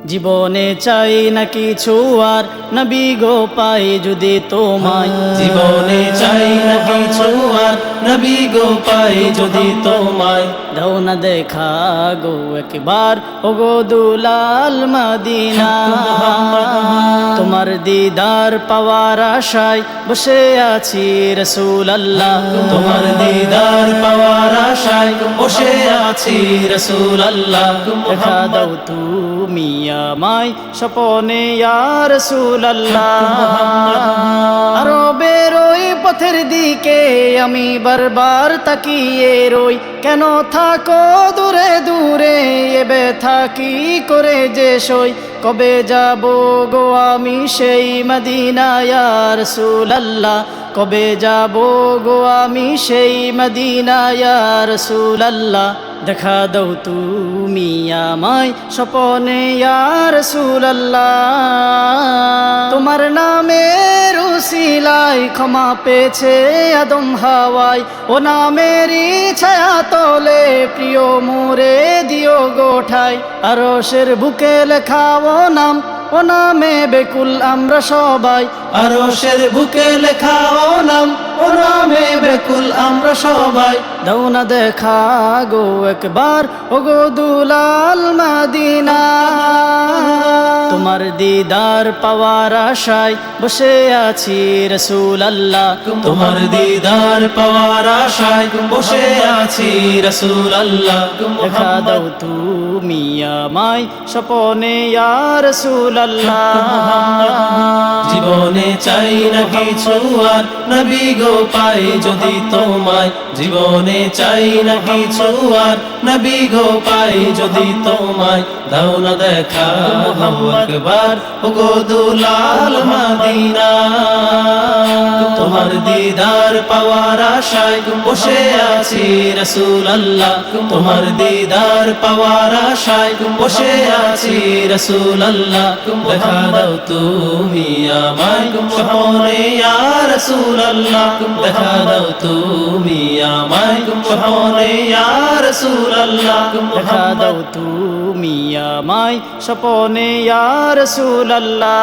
জীবনে চাই না কিছু আর নবী গো পাই যদি তোমায়। জীবনে চাই না কিছু আর নবী গো পাই যদি তোমায়। দাও না দেখা গো একবার ও গো দুলাল মদিনা, তোমার দিদার পাওয়ার আশায় বসে আছি রাসূলুল্লাহ। তোমার দিদার পাওয়ার আশায় বসে আছি রাসূলুল্লাহ। দেখা দাও তুমি আমায় স্বপনে ইয়া রাসূলুল্লাহ। আরো বেরোই পথের দিকে আমি বারবার তাকিয়ে রই, কেন থাকো দূরে দূরে এ ব্যথা কি করে যে সই। কবে যাব গো আমি সেই মদিনা ইয়া রাসূলুল্লাহ, কবে যাব গো আমি সেই মদিনা ইয়া রাসূলুল্লাহ। দেখা দাও তুমি আমায় স্বপনে ইয়া রাসূলুল্লাহ। তোমার নামের উসিলায় ক্ষমা পেয়েছে আদম হাওয়ায়, ও নামেরই ছায়া তলে প্রিয় মোরে দিও গোঠায়। আরশের বুকে লেখা ও নাম, ও নামে বেকুল আমরা সবাই। আরশের বুকে লেখা ও নাম, ও নামে বেকুল আমরা সবাই। দাও না দেখা গো একবার ও গো দুলাল মদিনা, তোমার দিদার পাওয়ার আশায় বসে আছি রাসূলুল্লাহ। তোমার দিদার পাওয়ার আশায় বসে আছি রাসূলুল্লাহ। দেখা দাও তুমি আমায় স্বপনে ইয়া রাসূলুল্লাহ। জীবনে চাই না কিছু আর নবী গো পাই যদি তোমায়। জীবনে চাই না কিছু আর নবী গো পাই যদি তোমায়। দাও না দেখা একবার ও গো দুলাল মদিনা, তোমার দিদার পাওয়ার আশায় বসে আছি রাসূলুল্লাহ। তোমার দিদার পাওয়ার আশায় বসে আছি রাসূলুল্লাহ। দেখা দাও তুমি আমায় স্বপনে ইয়া রাসূলুল্লাহ। দেখা দাও তুমি আমায় স্বপনে ইয়া রাসূলুল্লাহ। দেখা দাও তুমি আমায় স্বপনে ইয়া রাসূলুল্লাহ।